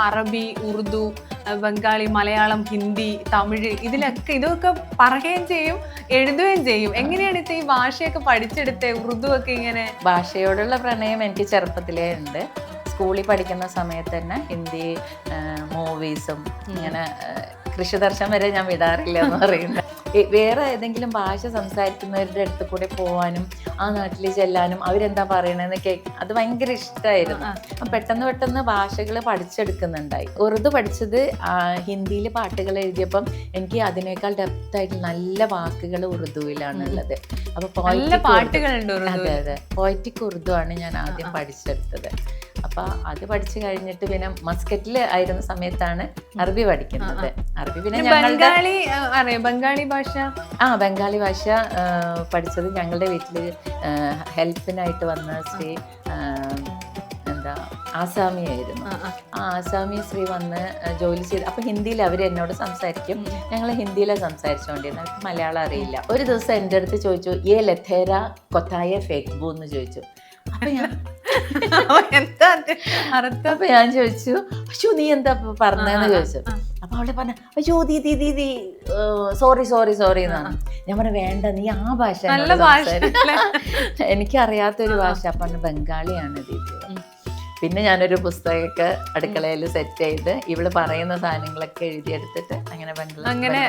അറബി, ഉറുദു, ബംഗാളി, മലയാളം, ഹിന്ദി, തമിഴ് ഇതൊക്കെ പറയുകയും ചെയ്യും, എഴുതുകയും ചെയ്യും. എങ്ങനെയാണ് ഈ ഭാഷയൊക്കെ പഠിച്ചെടുത്തേ? ഉറുദു ഒക്കെ ഇങ്ങനെ? ഭാഷയോടുള്ള പ്രണയം എനിക്ക് ചെറുപ്പത്തിലേ ഉണ്ട്. സ്കൂളിൽ പഠിക്കുന്ന സമയത്ത് തന്നെ ഹിന്ദി മൂവീസും ഇങ്ങനെ കൃഷിദർശൻ വരെ ഞാൻ വിടാറില്ല എന്ന് പറയുന്നത്. വേറെ ഏതെങ്കിലും ഭാഷ സംസാരിക്കുന്നവരുടെ അടുത്ത് കൂടെ പോകാനും ആ നാട്ടിൽ ചെല്ലാനും അവരെന്താ പറയണതെന്ന് കേൾക്കും, അത് ഭയങ്കര ഇഷ്ടമായിരുന്നു. അപ്പം പെട്ടെന്ന് ഭാഷകൾ പഠിച്ചെടുക്കുന്നുണ്ടായി. ഉറുദു പഠിച്ചത് ഹിന്ദിയിൽ പാട്ടുകൾ എഴുതിയപ്പം എനിക്ക് അതിനേക്കാൾ ഡെപ്തായിട്ട് നല്ല വാക്കുകൾ ഉറുദുവിലാണുള്ളത്. അപ്പോൾ അതെ പോയറ്റിക് ഉറുദു ആണ് ഞാൻ ആദ്യം പഠിച്ചെടുത്തത്. അപ്പൊ അത് പഠിച്ചു കഴിഞ്ഞിട്ട് പിന്നെ മസ്കറ്റിൽ ആയിരുന്ന സമയത്താണ് അറബി പഠിക്കുന്നത്. അറബി പിന്നെ ബംഗാളി ഭാഷ ബംഗാളി ഭാഷ പഠിച്ചത് ഞങ്ങളുടെ വീട്ടില് ഹെൽപ്പിനായിട്ട് വന്ന ശ്രീ ആസാമിയായിരുന്നു. ആ ആസാമി ശ്രീ വന്ന് ജോലി ചെയ്ത് അപ്പൊ ഹിന്ദിയിൽ അവർ എന്നോട് സംസാരിക്കും. ഞങ്ങൾ ഹിന്ദിയിലാണ് സംസാരിച്ചുകൊണ്ടിരുന്നത്. അവർക്ക് മലയാളം അറിയില്ല. ഒരു ദിവസം എൻ്റെ അടുത്ത് ചോദിച്ചു, ഏ ലഥേര കൊത്തായ ഫേക്ബു എന്ന് ചോദിച്ചു. അപ്പൊ ഞാൻ ചോദിച്ചു, അയ്യോ നീ എന്താ പറഞ്ഞതെന്ന് ചോദിച്ചു. അപ്പൊ അവളെ പറഞ്ഞ, അയ്യോ ദീദി സോറി എന്നാണ്. ഞാൻ പറഞ്ഞ വേണ്ട, നീ ആ ഭാഷ എനിക്കറിയാത്തൊരു ഭാഷ. പറഞ്ഞ ബംഗാളിയാണ് ദീദി. പിന്നെ ഞാനൊരു പുസ്തകമൊക്കെ അടുക്കളയിൽ സെറ്റ് ചെയ്ത് ഇവള് പറയുന്ന സാധനങ്ങളൊക്കെ എഴുതിയെടുത്തിട്ട് അങ്ങനെ